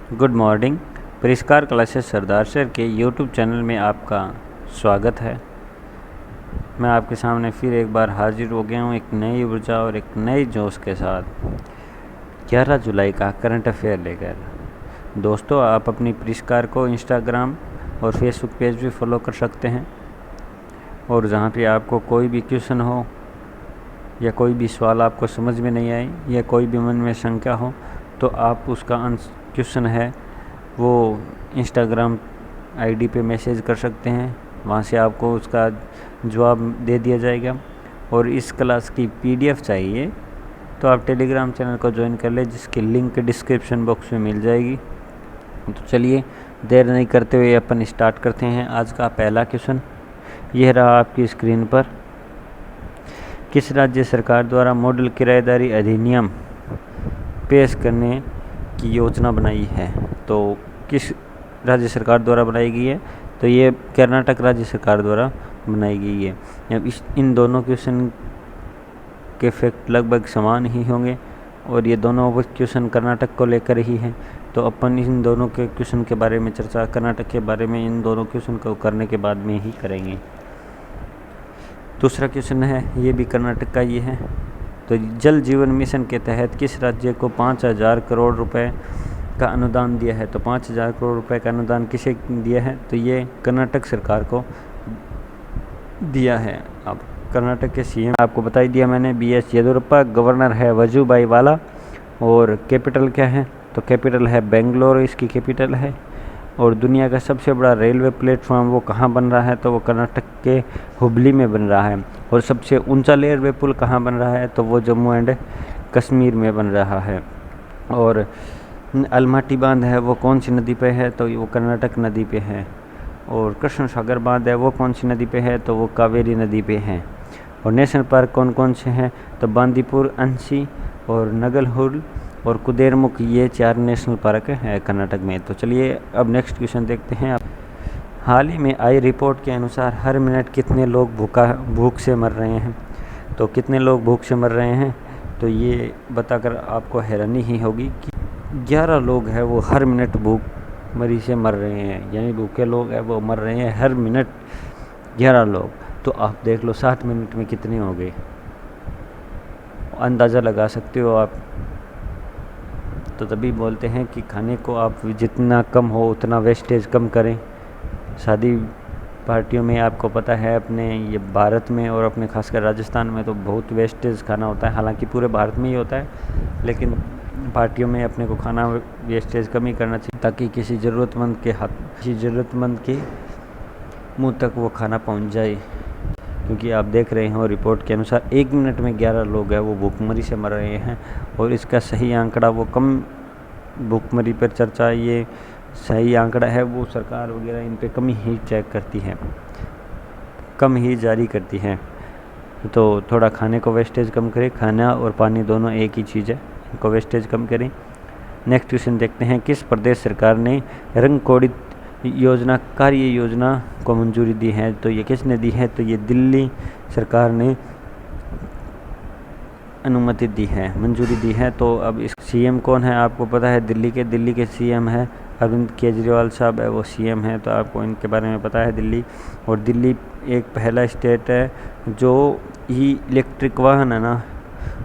Good morning. परिष्कार classes सरदार sir के YouTube channel में आपका स्वागत है। मैं आपके सामने फिर एक बार हाजिर हो गया हूँ एक नई ऊर्जा और एक नए जोश के साथ 11 जुलाई का करंट अफेयर लेकर। दोस्तों, आप अपनी परिष्कार को इंस्टाग्राम और फेसबुक पेज भी फॉलो कर सकते हैं, और जहाँ पे आपको कोई भी क्वेश्चन हो या कोई भी सवाल आपको समझ में नहीं आए या कोई भी मन में शंका हो, तो आप उसका क्वेश्चन है वो इंस्टाग्राम आईडी पे मैसेज कर सकते हैं। वहाँ से आपको उसका जवाब दे दिया जाएगा। और इस क्लास की पीडीएफ चाहिए तो आप टेलीग्राम चैनल को ज्वाइन कर ले, जिसकी लिंक डिस्क्रिप्शन बॉक्स में मिल जाएगी। तो चलिए देर नहीं करते हुए अपन स्टार्ट करते हैं। आज का पहला क्वेश्चन यह रहा आपकी स्क्रीन पर। किस राज्य सरकार द्वारा मॉडल किराएदारी अधिनियम पेश करने की योजना बनाई है? तो किस राज्य सरकार द्वारा बनाई गई है? तो ये कर्नाटक राज्य सरकार द्वारा बनाई गई है। अब इन दोनों क्वेश्चन के फैक्ट लगभग समान ही होंगे और ये दोनों क्वेश्चन कर्नाटक को लेकर ही हैं। तो अपन इन दोनों के क्वेश्चन के बारे में चर्चा कर्नाटक के बारे में इन दोनों क्वेश्चन को करने के बाद में ही करेंगे। दूसरा क्वेश्चन है, ये भी कर्नाटक का ही है। तो जल जीवन मिशन के तहत किस राज्य को 5,000 करोड़ रुपए का अनुदान दिया है? तो 5,000 करोड़ रुपए का अनुदान किसे दिया है? तो ये कर्नाटक सरकार को दिया है। अब कर्नाटक के सीएम आपको बता ही दिया मैंने, BS येदियुरप्पा। गवर्नर है वजुभाई वाला। और कैपिटल क्या है? तो कैपिटल है बेंगलोर, इसकी कैपिटल है। और दुनिया का सबसे बड़ा रेलवे प्लेटफॉर्म वो कहाँ बन रहा है? तो वो कर्नाटक के हुबली में बन रहा है। और सबसे ऊंचा रेलवे पुल कहाँ बन रहा है? तो वो जम्मू एंड कश्मीर में बन रहा है। और अलमाटी बांध है वो कौन सी नदी पे है? तो वो कर्नाटक नदी पे है। और कृष्ण सागर बांध है वो कौन सी नदी पे है? तो वो कावेरी नदी पे है। और नेशनल पार्क कौन कौन से हैं? तो बांदीपुर, अंशी और नगलहुल और कुदेरमुख, ये 4 नेशनल पार्क है कर्नाटक में। तो चलिए अब नेक्स्ट क्वेश्चन देखते हैं। हाल ही में आई रिपोर्ट के अनुसार हर मिनट कितने लोग भूख से मर रहे हैं? तो कितने लोग भूख से मर रहे हैं? तो ये बताकर आपको हैरानी ही होगी कि 11 लोग हैं वो हर मिनट भूखमरी से मर रहे हैं। यानी भूखे लोग हैं वो मर रहे हैं हर मिनट 11 लोग। तो आप देख लो 60 मिनट में कितने हो गए, अंदाज़ा लगा सकते हो आप। तो तभी बोलते हैं कि खाने को आप जितना कम हो उतना वेस्टेज कम करें। शादी पार्टियों में आपको पता है अपने ये भारत में और अपने खासकर राजस्थान में तो बहुत वेस्टेज खाना होता है। हालांकि पूरे भारत में ही होता है, लेकिन पार्टियों में अपने को खाना वेस्टेज कम ही करना चाहिए, ताकि किसी ज़रूरतमंद के मुंह तक वो खाना पहुंच जाए। क्योंकि आप देख रहे हो रिपोर्ट के अनुसार 1 मिनट में 11 लोग हैं वो भूखमरी से मर रहे हैं। और इसका सही आंकड़ा वो कम भूखमरी पर चर्चा, ये सही आंकड़ा है वो सरकार वगैरह इन पे कम ही चेक करती है, कम ही जारी करती है। तो थोड़ा खाने को वेस्टेज कम करें। खाना और पानी दोनों एक ही चीज़ है, इनको वेस्टेज कम करें। नेक्स्ट क्वेश्चन देखते हैं। किस प्रदेश सरकार ने रंगकोड़ित योजना कार्य योजना को मंजूरी दी है? तो ये किसने दी है? तो ये दिल्ली सरकार ने अनुमति दी है, मंजूरी दी है। तो अब इस सीएम कौन है आपको पता है? दिल्ली के सीएम है अरविंद केजरीवाल साहब है, वो सीएम है। तो आपको इनके बारे में पता है दिल्ली। और दिल्ली एक पहला स्टेट है जो इलेक्ट्रिक वाहन है ना,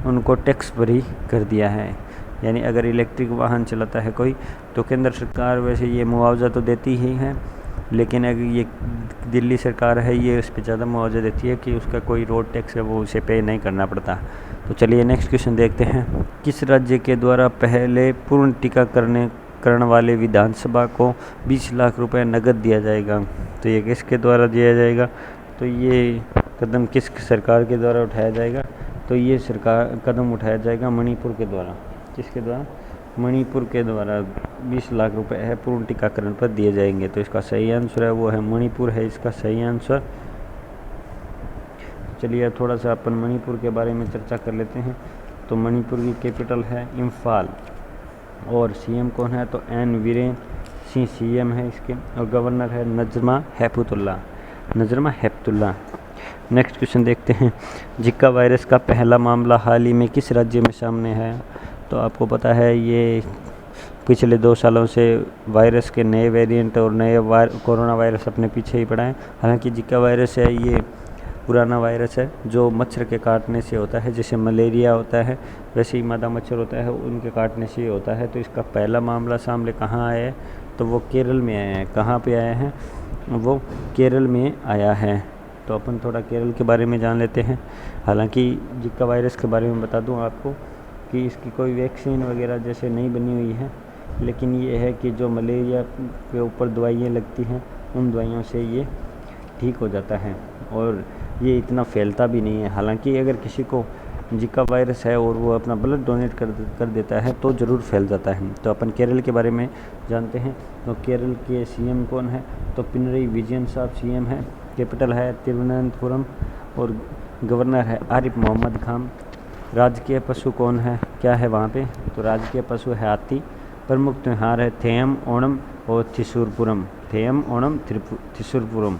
उनको टैक्स फ्री कर दिया है। यानी अगर इलेक्ट्रिक वाहन चलाता है कोई, तो केंद्र सरकार वैसे ये मुआवजा तो देती ही है, लेकिन अगर ये दिल्ली सरकार है ये उस पर ज़्यादा मुआवजा देती है कि उसका कोई रोड टैक्स है वो उसे पे नहीं करना पड़ता। तो चलिए नेक्स्ट क्वेश्चन देखते हैं। किस राज्य के द्वारा पहले पूर्ण टीकाकरण वाले विधानसभा को 20 लाख रुपए नकद दिया जाएगा? तो ये किसके द्वारा दिया जाएगा? तो ये कदम किस सरकार के द्वारा उठाया जाएगा? तो ये कदम उठाया जाएगा मणिपुर के द्वारा। किसके द्वारा? मणिपुर के द्वारा 20 लाख रुपए है पूर्ण टीकाकरण पर दिए जाएंगे। तो इसका सही आंसर है वो है मणिपुर है इसका सही आंसर। चलिए अब थोड़ा सा अपन मणिपुर के बारे में चर्चा कर लेते हैं। तो मणिपुर की कैपिटल है इम्फाल। और सीएम कौन है? तो एन वीरेन सिंह सीएम है इसके। और गवर्नर है नजमा हेपतुल्ला। नेक्स्ट क्वेश्चन देखते हैं। जिका वायरस का पहला मामला हाल ही में किस राज्य में सामने है? तो आपको पता है ये पिछले 2 सालों से वायरस के नए वेरिएंट और नए कोरोना वायरस अपने पीछे ही पड़ा है। हालांकि जिका वायरस है ये पुराना वायरस है जो मच्छर के काटने से होता है, जैसे मलेरिया होता है वैसे ही मादा मच्छर होता है, उनके काटने से ही होता है। तो इसका पहला मामला सामने कहाँ आया है, तो वो केरल में आया है। कहाँ पे आया है, वो केरल में आया है। तो अपन थोड़ा केरल के बारे में जान लेते हैं। हालांकि जिका वायरस के बारे में बता दूं आपको कि इसकी कोई वैक्सीन वगैरह जैसे नहीं बनी हुई है, लेकिन ये है कि जो मलेरिया के ऊपर दवाइयाँ लगती हैं उन दवाइयों से ये ठीक हो जाता है और ये इतना फैलता भी नहीं है। हालांकि अगर किसी को जिका वायरस है और वो अपना ब्लड डोनेट कर देता है तो ज़रूर फैल जाता है। तो अपन केरल के बारे में जानते हैं। तो केरल के सीएम कौन है, तो पिनरई विजयन साहब सीएम है। कैपिटल है तिरुवनंतपुरम और गवर्नर है आरिफ मोहम्मद खान। राजकीय पशु कौन है, क्या है वहाँ पे, तो राजकीय पशु है हाथी। प्रमुख त्यौहार है थेयम, ओणम और थिसुरपुरम। थेयम, ओणम, थिसुरपुरम।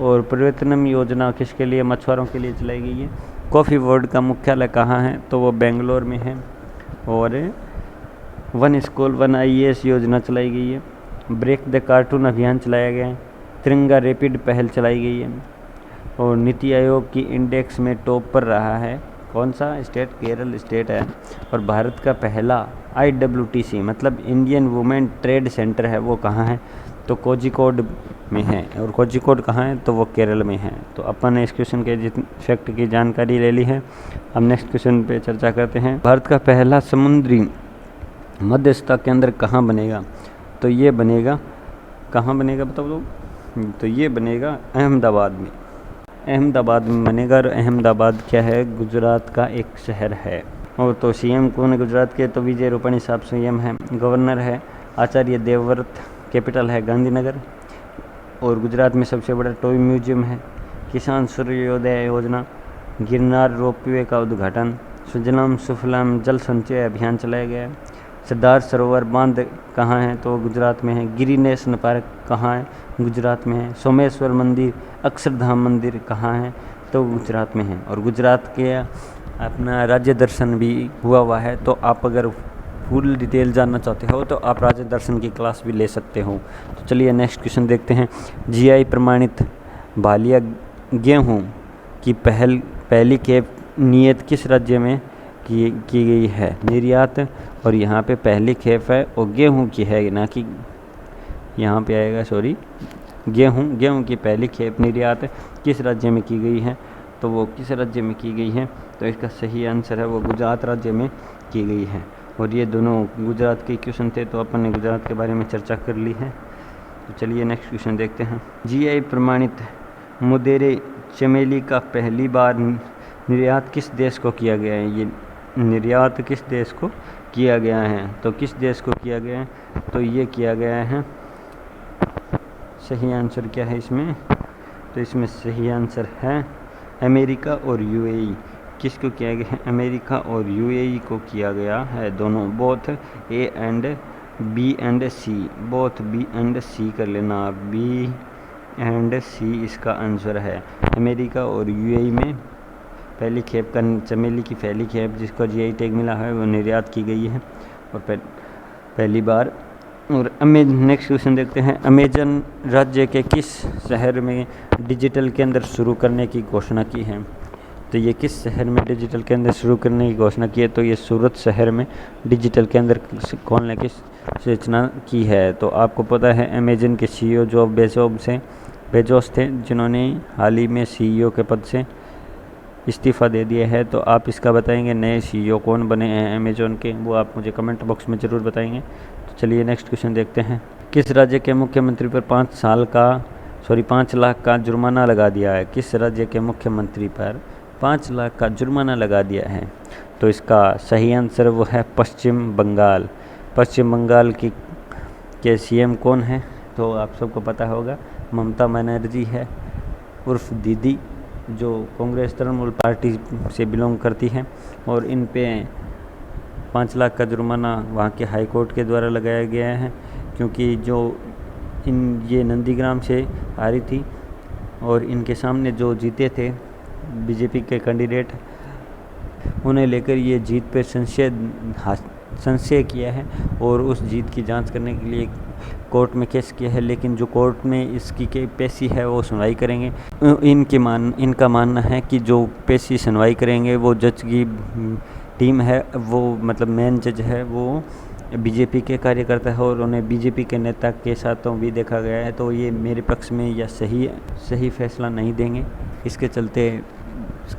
और परिवर्तनम योजना किसके लिए, मछुआरों के लिए चलाई गई है। कॉफ़ी बोर्ड का मुख्यालय कहाँ है, तो वो बेंगलोर में है। और वन स्कूल वन IAS योजना चलाई गई है। ब्रेक द कार्टून अभियान चलाया गया है। तिरंगा रैपिड पहल चलाई गई है। और नीति आयोग की इंडेक्स में टॉप पर रहा है कौन सा स्टेट, केरल स्टेट है। और भारत का पहला IWTC मतलब इंडियन वुमेन ट्रेड सेंटर है, वो कहाँ है, तो कोझिकोड में है। और कोझिकोड कहाँ है, तो वो केरल में है। तो अपन ने इस क्वेश्चन के फैक्ट की जानकारी ले ली है। अब नेक्स्ट क्वेश्चन पे चर्चा करते हैं। भारत का पहला समुद्री मध्यस्थता केंद्र कहाँ बनेगा, तो ये बनेगा, कहाँ बनेगा बताओ लोग, तो ये बनेगा अहमदाबाद में। अहमदाबाद में बनेगा। और अहमदाबाद क्या है, गुजरात का एक शहर है। और तो सीएम कौन है गुजरात के, तो विजय रूपाणी साहब सीएम है। गवर्नर है आचार्य देवव्रत। कैपिटल है गांधीनगर। और गुजरात में सबसे बड़ा टॉय म्यूजियम है। किसान सूर्योदय योजना, गिरनार रोपवे का उद्घाटन, सुजलाम सुफलाम जल संचय अभियान चलाया गया है। सरदार सरोवर बांध कहाँ है, तो गुजरात में है। गिरी नेशनल पार्क कहाँ है, गुजरात में है। सोमेश्वर मंदिर, अक्षरधाम मंदिर कहाँ है, तो गुजरात में है। और गुजरात के अपना राज्य दर्शन भी हुआ है। तो आप अगर फुल डिटेल जानना चाहते हो तो आप राज्य दर्शन की क्लास भी ले सकते हो। तो चलिए नेक्स्ट क्वेश्चन देखते हैं। GI प्रमाणित भालिया गेहूँ की पहली खेप नियत किस राज्य में की गई है, निर्यात। और यहाँ पे पहली खेप है और गेहूँ की है, ना कि यहाँ पे आएगा सॉरी, गेहूँ की पहली खेप निर्यात किस राज्य में की गई है, तो वो किस राज्य में की गई है, तो इसका सही आंसर है वो गुजरात राज्य में की गई है। और ये दोनों गुजरात के क्वेश्चन थे, तो अपन ने गुजरात के बारे में चर्चा कर ली है। तो चलिए नेक्स्ट क्वेश्चन देखते हैं। GI प्रमाणित मुदेरे चमेली का पहली बार निर्यात किस देश को किया गया है, ये निर्यात किस देश को किया गया है, तो किस देश को किया गया है, तो ये किया गया है, सही आंसर क्या है इसमें, तो इसमें सही आंसर है अमेरिका और UAE। किसको किया गया है, अमेरिका और UAE को किया गया है। दोनों both A and B and C, both B and C कर लेना, B and C इसका आंसर है। अमेरिका और UAE में पहली खेप का चमेली की पहली खेप जिसको GI टैग मिला है वो निर्यात की गई है और पहली बार। और नेक्स्ट क्वेश्चन देखते हैं। अमेजन राज्य के किस शहर में डिजिटल केंद्र शुरू करने की घोषणा की है, तो ये किस शहर में डिजिटल केंद्र शुरू करने की घोषणा की है, तो ये सूरत शहर में डिजिटल केंद्र खोलने की सूचना की है। तो आपको पता है अमेजन के CEO जो बेजोस थे, जिन्होंने हाल ही में CEO के पद से इस्तीफ़ा दे दिया है। तो आप इसका बताएंगे नए CEO कौन बने हैं अमेजोन के, वो आप मुझे कमेंट बॉक्स में ज़रूर बताएंगे। तो चलिए नेक्स्ट क्वेश्चन देखते हैं। किस राज्य के मुख्यमंत्री पर 5 लाख का जुर्माना लगा दिया है, किस राज्य के मुख्यमंत्री पर 5 लाख का जुर्माना लगा दिया है, तो इसका सही आंसर वो है पश्चिम बंगाल। पश्चिम बंगाल के CM कौन है, तो आप सबको पता होगा ममता बनर्जी है उर्फ दीदी, जो कांग्रेस तृणमूल पार्टी से बिलोंग करती है। और इन पे 5 लाख का जुर्माना वहाँ के हाई कोर्ट के द्वारा लगाया गया है, क्योंकि जो ये नंदीग्राम से हारी थी और इनके सामने जो जीते थे BJP के कैंडिडेट, उन्हें लेकर ये जीत पे संशय संशय किया है और उस जीत की जांच करने के लिए कोर्ट में केस किया है, लेकिन जो कोर्ट में इसकी के पेशी है वो सुनवाई करेंगे। इनका मानना है कि जो पेशी सुनवाई करेंगे वो जज की टीम है, वो मतलब मेन जज है वो बीजेपी के कार्यकर्ता है और उन्हें बीजेपी के नेता के साथों भी देखा गया है, तो ये मेरे पक्ष में या सही फैसला नहीं देंगे। इसके चलते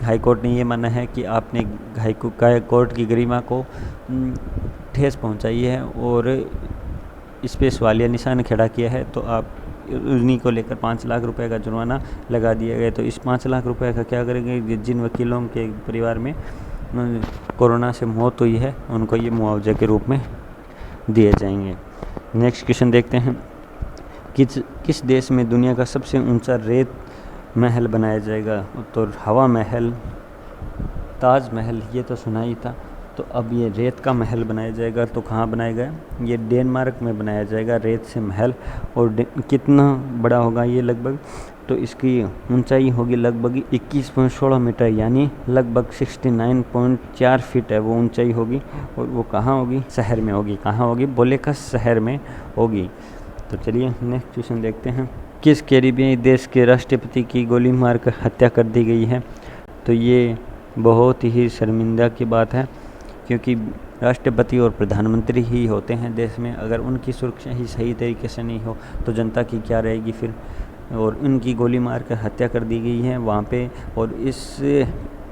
हाई कोर्ट ने ये माना है कि आपने हाई कोर्ट की गरिमा को ठेस पहुंचाई है और इस पे सवालिया निशान खड़ा किया है, तो आप उन्हीं को लेकर 5 लाख रुपए का जुर्माना लगा दिया गया। तो इस 5 लाख रुपए का क्या करेंगे? जिन वकीलों के परिवार में कोरोना से मौत हुई है उनको ये मुआवजे के रूप में दिए जाएंगे। नेक्स्ट क्वेश्चन देखते हैं, किस देश में दुनिया का सबसे ऊंचा रेत महल बनाया जाएगा? तो हवा महल, ताजमहल ये तो सुना ही था, तो अब ये रेत का महल बनाया जाएगा। तो कहाँ बनाएगा? ये डेनमार्क में बनाया जाएगा रेत से महल। और कितना बड़ा होगा ये? लगभग तो इसकी ऊंचाई होगी लगभग 21.16 मीटर, यानी लगभग 69.4 फीट है वो ऊंचाई होगी। और वो कहाँ होगी? शहर में होगी। कहाँ होगी? बोलेकस शहर में होगी। तो चलिए नेक्स्ट क्वेश्चन देखते हैं, किस कैरिबियाई देश के राष्ट्रपति की गोली मारकर हत्या कर दी गई है? तो ये बहुत ही शर्मिंदा की बात है, क्योंकि राष्ट्रपति और प्रधानमंत्री ही होते हैं देश में। अगर उनकी सुरक्षा ही सही तरीके से नहीं हो तो जनता की क्या रहेगी फिर? और उनकी गोली मारकर हत्या कर दी गई है वहाँ पे। और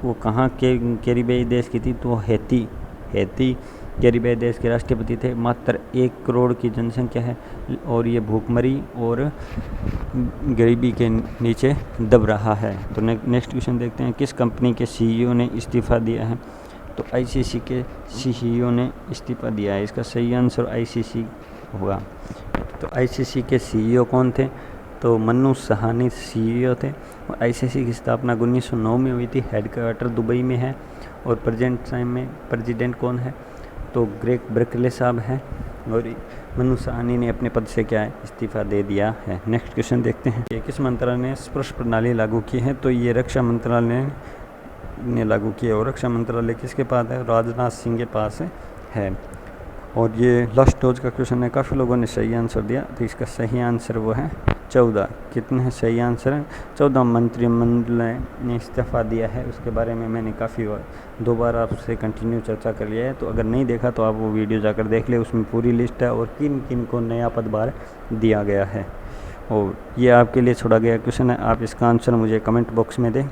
वो कहाँ के कैरिबियाई देश की थी? तो हैती कैरिबियाई देश के राष्ट्रपति थे। मात्र 1 करोड़ की जनसंख्या है और ये भूखमरी और गरीबी के नीचे दब रहा है। तो नेक्स्ट क्वेश्चन देखते हैं, किस कंपनी के सीईओ ने इस्तीफ़ा दिया है? तो आईसीसी के सीईओ ने इस्तीफ़ा दिया है। इसका सही आंसर आईसीसी होगा। तो आईसीसी के सीईओ कौन थे? तो मन्नू सहानी सीईओ थे। और आईसीसी की स्थापना 1909 में हुई थी। हेडक्वार्टर दुबई में है। और प्रेजेंट टाइम में प्रेसिडेंट कौन है? तो ग्रेग ब्रकले साहब हैं। और मन्नू सहानी ने अपने पद से क्या है? इस्तीफ़ा दे दिया है। नेक्स्ट क्वेश्चन देखते हैं, ये किस मंत्रालय ने स्पर्श प्रणाली लागू की है? तो ये रक्षा मंत्रालय ने लागू किया। और रक्षा मंत्रालय किसके पास है? राजनाथ सिंह के पास है। और ये लास्ट डोज का क्वेश्चन है, काफ़ी लोगों ने सही आंसर दिया, तो इसका सही आंसर वो है 14। कितने सही आंसर हैं? 14 मंत्रिमंडल ने इस्तीफ़ा दिया है। उसके बारे में मैंने काफ़ी दो बार आपसे कंटिन्यू चर्चा कर लिया है, तो अगर नहीं देखा तो आप वो वीडियो जाकर देख ले, उसमें पूरी लिस्ट है और किन किन को नया पदभार दिया गया है। और ये आपके लिए छोड़ा गया क्वेश्चन है, आप इसका आंसर मुझे कमेंट बॉक्स में दें।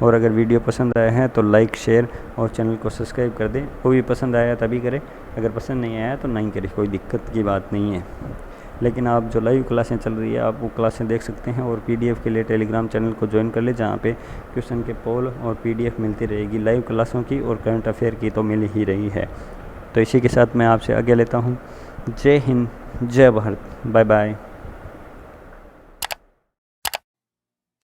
और अगर वीडियो पसंद आया है तो लाइक, शेयर और चैनल को सब्सक्राइब कर दें। वो भी पसंद आया तभी करें, अगर पसंद नहीं आया तो नहीं करें, कोई दिक्कत की बात नहीं है। लेकिन आप जो लाइव क्लासें चल रही है आप वो क्लासें देख सकते हैं। और पीडीएफ के लिए टेलीग्राम चैनल को ज्वाइन कर ले, जहाँ पे क्वेश्चन के पोल और पीडीएफ मिलती रहेगी। लाइव क्लासों की और करंट अफेयर की तो मिल ही रही है। तो इसी के साथ मैं आपसे आगे लेता हूँ। जय हिंद, जय भारत, बाय बाय।